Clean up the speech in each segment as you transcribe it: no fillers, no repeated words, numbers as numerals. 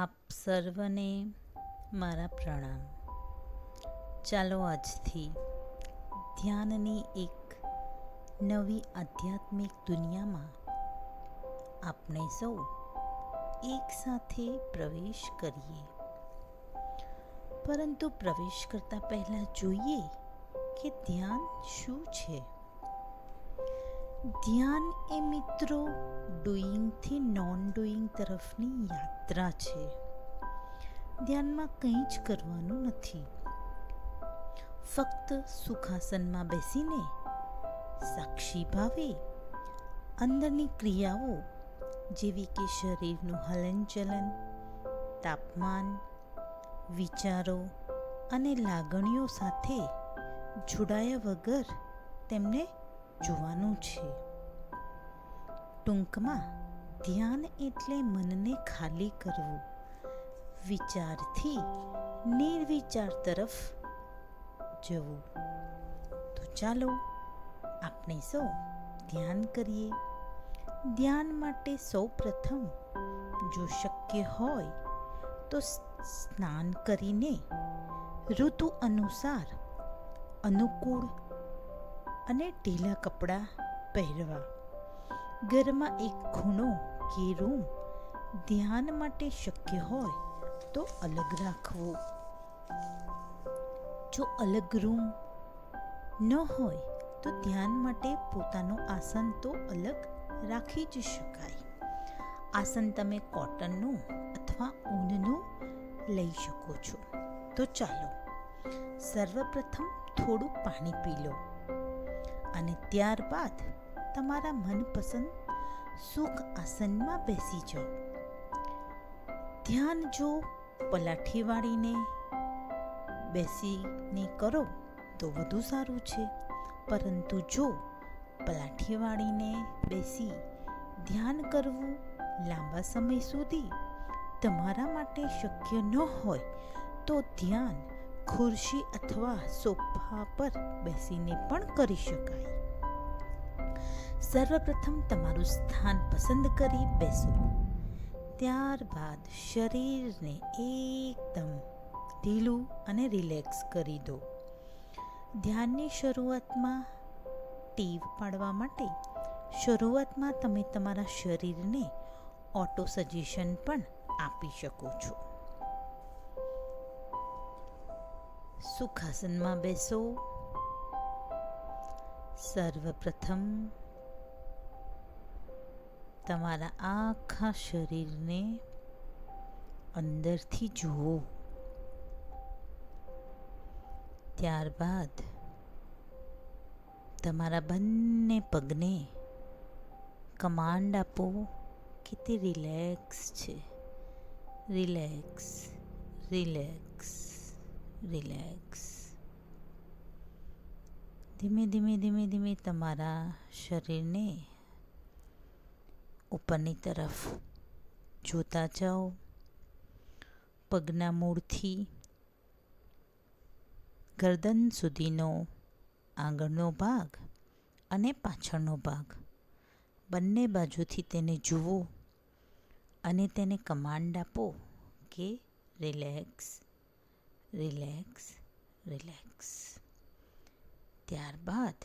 આપ સર્વને મારા પ્રણામ. ચાલો આજથી ધ્યાનની એક નવી આધ્યાત્મિક દુનિયામાં આપણે સૌ એક સાથે પ્રવેશ કરીએ. પરંતુ પ્રવેશ કરતા પહેલા જોઈએ કે ધ્યાન શું છે. ધ્યાન એ મિત્રો ડુઈંગથી નોન ડુઈંગ તરફની યાત્રા છે. ધ્યાનમાં કંઈ જ કરવાનું નથી. ફક્ત સુખાસનમાં બેસીને સાક્ષી ભાવે અંદરની ક્રિયાઓ જેવી કે શરીરનું હલનચલન, તાપમાન, વિચારો અને લાગણીઓ સાથે જોડાયા વગર તેમને જોવાનું છે. ટૂંકમાં ધ્યાન એટલે મનને ખાલી કરવું, વિચારથી નિર્વિચાર તરફ જવું. તો ચાલો આપણે સૌ ધ્યાન કરીએ. ધ્યાન માટે સૌ પ્રથમ જો શક્ય હોય તો સ્નાન કરીને ઋતુ અનુસાર અનુકૂળ અને ઢીલા કપડાં પહેરવા. ઘરમાં એક ખૂણો કે રૂમ ધ્યાન માટે શક્ય હોય તો અલગ રાખવો. જો અલગ રૂમ ન હોય તો ધ્યાન માટે પોતાનું આસન તો અલગ રાખી જ શકાય. આસન તમે કોટનનું અથવા ઊનનું લઈ શકો છો. તો ચાલો સર્વપ્રથમ થોડું પાણી પી લો અને ત્યારબાદ તમારા મનપસંદ સુખ આસનમાં બેસી જાઓ. ધ્યાન જો પલાઠી વાળીને બેસીને કરો તો વધુ સારું છે. પરંતુ જો પલાઠી વાળીને બેસી ધ્યાન કરવું લાંબા સમય સુધી તમારા માટે શક્ય ન હોય તો ધ્યાન ખુરશી અથવા સોફા પર બેસીને પણ કરી શકાય. સર્વપ્રથમ તમારું સ્થાન પસંદ કરી બેસો. ત્યારબાદ શરીરને એકદમ ઢીલું અને રિલેક્સ કરી દો. ધ્યાનની શરૂઆતમાં ટેવ પાડવા માટે શરૂઆતમાં તમે તમારા શરીરને ઓટો સજેશન પણ આપી શકો છો. સુખાસનમાં બેસો. સર્વપ્રથમ તમારા આખા શરીરને અંદરથી જુઓ. ત્યારબાદ તમારા બંને પગને કમાન્ડ આપો કે તે રિલેક્સ છે. Relax, relax, relax. ધીમે ધીમે ધીમે ધીમે તમારા શરીરને ઉપરની તરફ જોતા જાઓ. પગના મૂળથી ગરદન સુધીનો આગળનો ભાગ અને પાછળનો ભાગ બંને બાજુથી તેને જુઓ અને તેને કમાન્ડ આપો કે રિલેક્સ, રિલેક્સ, રિલેક્સ. ત્યારબાદ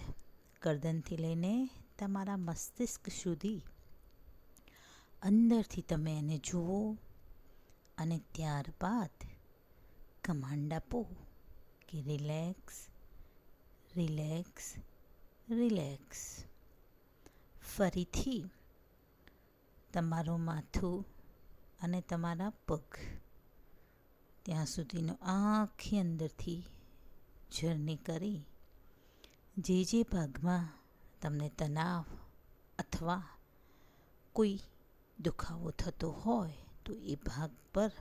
ગરદનથી લઈને તમારા મસ્તિષ્ક સુધી અંદરથી તમે એને જુઓ અને ત્યારબાદ કમાન્ડ આપો કે રિલેક્સ, રિલેક્સ, રિલેક્સ. ફરીથી તમારું માથું અને તમારા પગ ત્યાં સુધીનો આખી અંદરથી જર્ની કરી જે ભાગમાં તમને તણાવ અથવા કોઈ દુખાવો થતો હોય તો એ ભાગ પર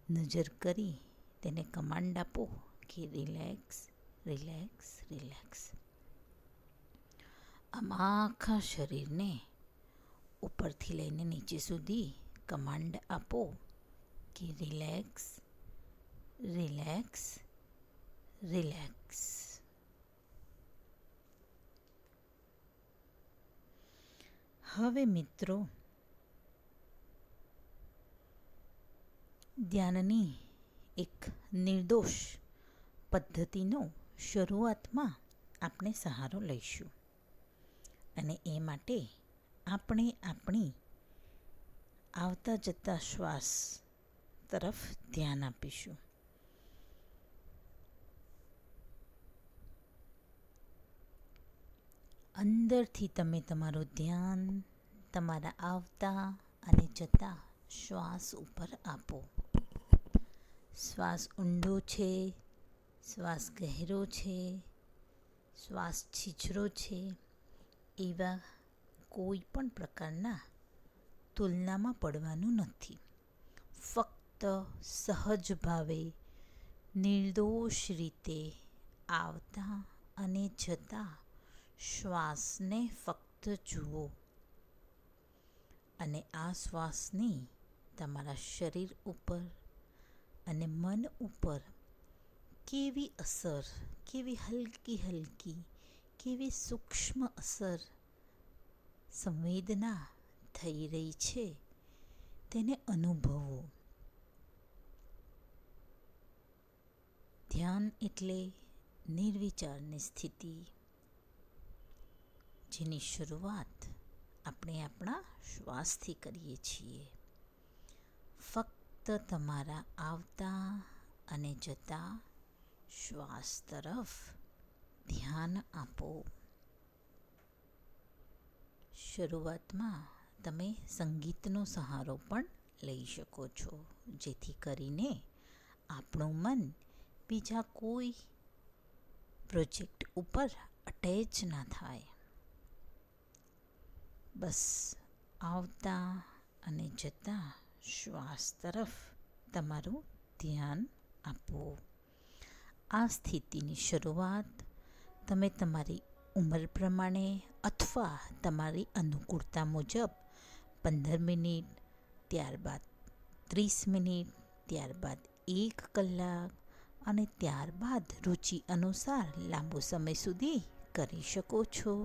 નજર કરી તેને કમાન્ડ આપો કે રિલેક્સ, રિલેક્સ, રિલેક્સ. આમ આખા શરીરને ઉપરથી લઈને નીચે સુધી કમાન્ડ આપો કે રિલેક્સ, રિલેક્સ, રિલેક્સ. હવે મિત્રો ધ્યાનની એક નિર્દોષ પદ્ધતિનો શરૂઆતમાં આપણે સહારો લઈશું અને એ માટે આપણે આપણી આવતા જતા શ્વાસ તરફ ધ્યાન આપીશું. અંદરથી તમે તમારું ધ્યાન તમારા આવતા અને જતા શ્વાસ ઉપર આપો. શ્વાસ ઊંડો છે, શ્વાસ ગહેરો છે, શ્વાસ છીછરો છે, એવા કોઈ પણ પ્રકારના તુલનામાં પડવાનું નથી. ફક્ત સહજ ભાવે નિર્દોષ રીતે આવતા અને જતા શ્વાસને ફક્ત જુઓ અને આ શ્વાસની તમારા શરીર ઉપર અને મન ઉપર કેવી અસર, કેવી હલકી હલકી, કેવી સૂક્ષ્મ અસર, સંવેદના થઈ રહી છે તેને અનુભવો. ધ્યાન એટલે નિર્વિચારની સ્થિતિ, જેની શરૂઆત આપણે આપણા શ્વાસથી કરીએ છીએ. ફક્ત તમારા આવતા અને જતા શ્વાસ તરફ ધ્યાન આપો. શરૂઆતમાં તમે સંગીતનો સહારો પણ લઈ શકો છો, જેથી કરીને આપણું મન બીજા કોઈ પ્રોજેક્ટ ઉપર અટેચ ના થાય. બસ આવતા અને જતા શ્વાસ તરફ તમારું ધ્યાન આપો. આ સ્થિતિની શરૂઆત તમે તમારી ઉંમર પ્રમાણે અથવા તમારી અનુકૂળતા મુજબ 15 મિનિટ, ત્યારબાદ 30 મિનિટ, ત્યારબાદ 1 કલાક અને ત્યારબાદ રુચિ અનુસાર લાંબો સમય સુધી કરી શકો છો.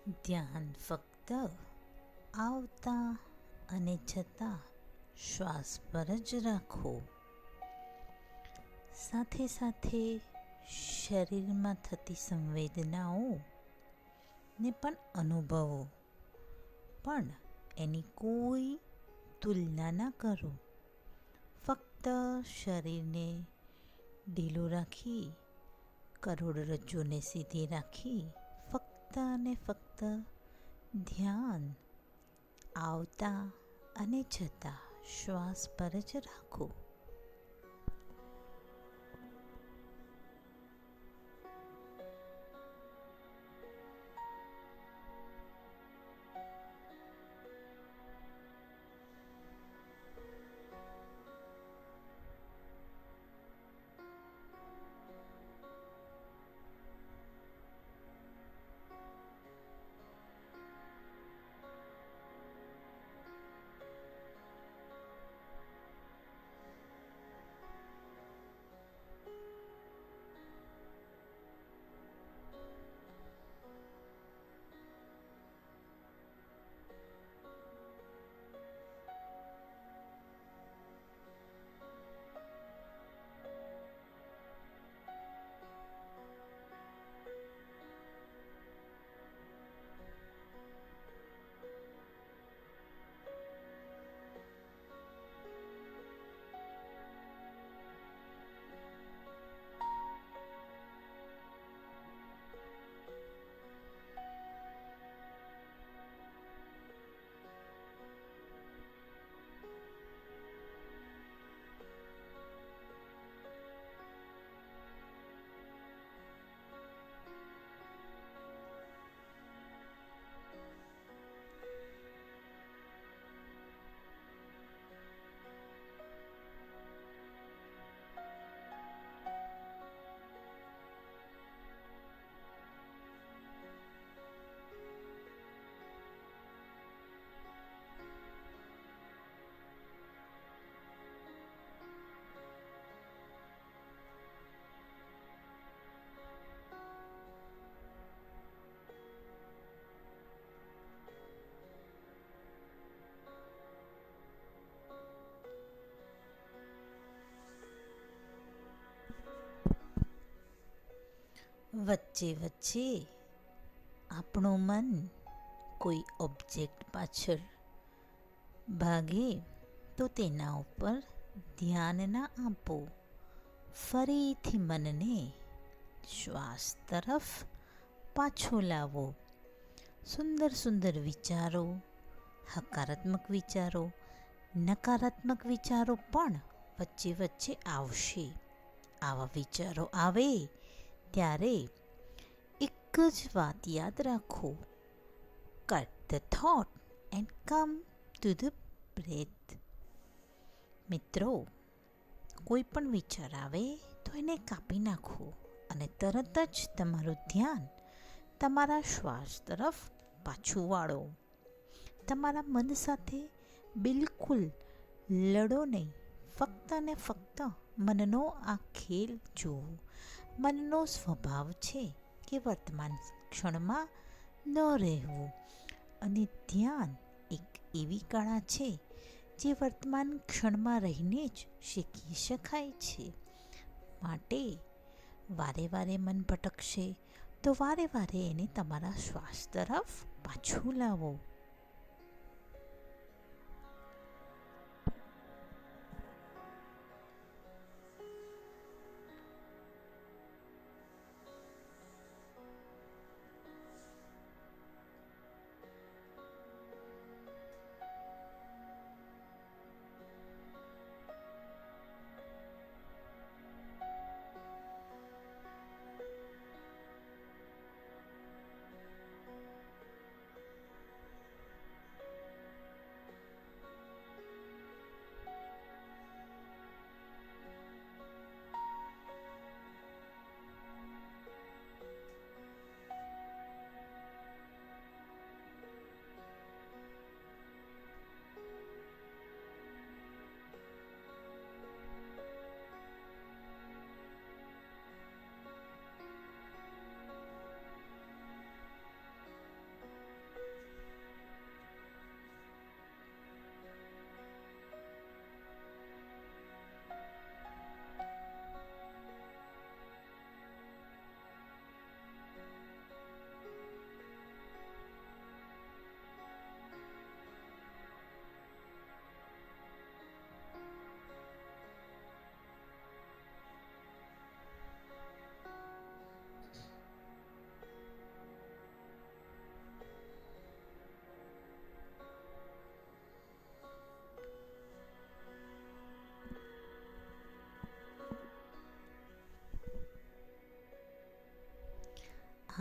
ધ્યાન ફક્ત આવતા અને જતા શ્વાસ પર જ રાખો. સાથે સાથે શરીરમાં થતી સંવેદનાઓ ને પણ અનુભવો, પણ એની કોઈ તુલના ના કરો. ફક્ત શરીરને ઢીલું રાખી, કરોડરજ્જુને સીધી રાખી, ફક્ત અને ફક્ત ધ્યાન આવતા અને જતા શ્વાસ પર જ રાખો. વચ્ચે વચ્ચે આપણું મન કોઈ ઓબ્જેક્ટ પાછળ ભાગે તો તેના ઉપર ધ્યાન ના આપો. ફરીથી મનને શ્વાસ તરફ પાછો લાવો. સુંદર સુંદર વિચારો, હકારાત્મક વિચારો, નકારાત્મક વિચારો પણ વચ્ચે વચ્ચે આવશે. આવા વિચારો આવે ત્યારે એક જ વાત યાદ રાખો: cut the thought and come to the breath. મિત્રો, કોઈ પણ વિચાર આવે તો એને કાપી નાખો અને તરત જ તમારું ધ્યાન તમારા શ્વાસ તરફ પાછું વાળો. તમારા મન સાથે બિલકુલ લડો નહીં. ફક્ત ને ફક્ત મનનો આ ખેલ જુઓ. મનનો સ્વભાવ છે કે વર્તમાન ક્ષણમાં ન રહેવું, અને ધ્યાન એક એવી કળા છે જે વર્તમાન ક્ષણમાં રહીને જ શીખી શકાય છે. માટે વારે વારે મન ભટકશે તો વારે વારે એને તમારા શ્વાસ તરફ પાછું લાવો.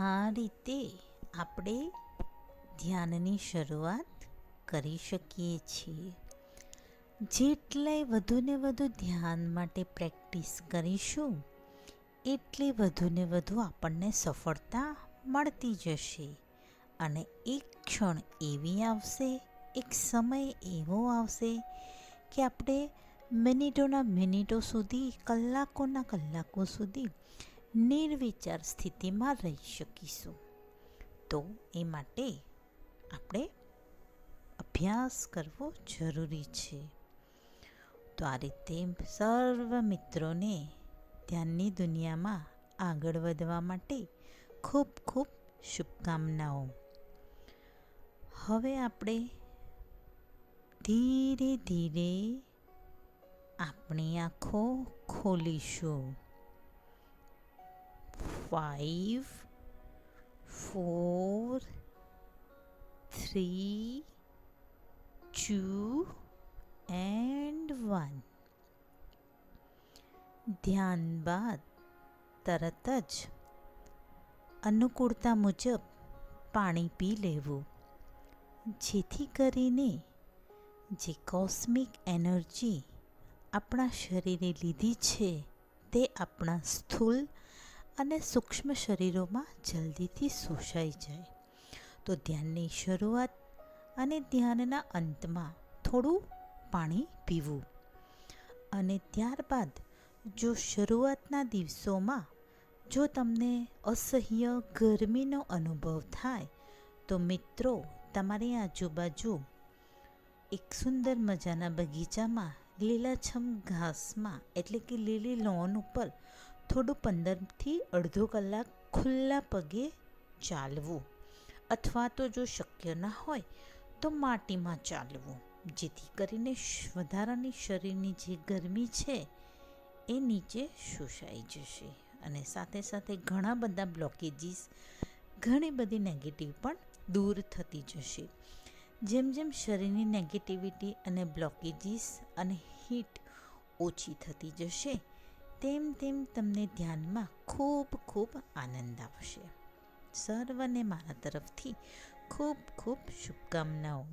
આ રીતે આપણે ધ્યાનની શરૂઆત કરી શકીએ છીએ. જેટલે વધુને વધુ ધ્યાન માટે પ્રેક્ટિસ કરીશું એટલે વધુને વધુ આપણને સફળતા મળતી જશે. અને એક ક્ષણ એવી આવશે, એક સમય એવો આવશે કે આપણે મિનિટોના મિનિટો સુધી, કલાકોના કલાકો સુધી નિર્વિચાર સ્થિતિમાં રહી શકીશું. તો એ માટે આપણે અભ્યાસ કરવો જરૂરી છે. તો આ રીતે સર્વ મિત્રોને ધ્યાનની દુનિયામાં આગળ વધવા માટે ખૂબ ખૂબ શુભકામનાઓ. હવે આપણે ધીરે ધીરે આપણી આંખો ખોલીશું. 5, 4, 3, 2 and 1. ધ્યાન બાદ તરત જ અનુકૂળતા મુજબ પાણી પી લેવું, જેથી કરીને જે કોસ્મિક એનર્જી આપણા શરીરે લીધી છે તે આપણા સ્થૂળ અને સૂક્ષ્મ શરીરોમાં જલ્દીથી શોષાઈ જાય. તો ધ્યાનની શરૂઆત અને ધ્યાનના અંતમાં થોડું પાણી પીવું. અને ત્યારબાદ જો શરૂઆતના દિવસોમાં જો તમને અસહ્ય ગરમીનો અનુભવ થાય તો મિત્રો, તમારી આજુબાજુ એક સુંદર મજાના બગીચામાં લીલાછમ ઘાસમાં એટલે કે લીલી લૉન ઉપર થોડું 15થી અડધો કલાક ખુલ્લા પગે ચાલવું, અથવા તો જો શક્ય ના હોય તો માટીમાં ચાલવું, જેથી કરીને વધારાની શરીરની જે ગરમી છે એ નીચે શોષાઈ જશે. અને સાથે સાથે ઘણા બધા બ્લોકેજીસ, ઘણી બધી નેગેટિવ પણ દૂર થતી જશે. જેમ જેમ શરીરની નેગેટિવિટી અને બ્લોકેજીસ અને હીટ ઓછી થતી જશે તેમ તેમ તમને ધ્યાનમાં ખૂબ ખૂબ આનંદ આવશે. સર્વને મારા તરફથી ખૂબ ખૂબ શુભકામનાઓ.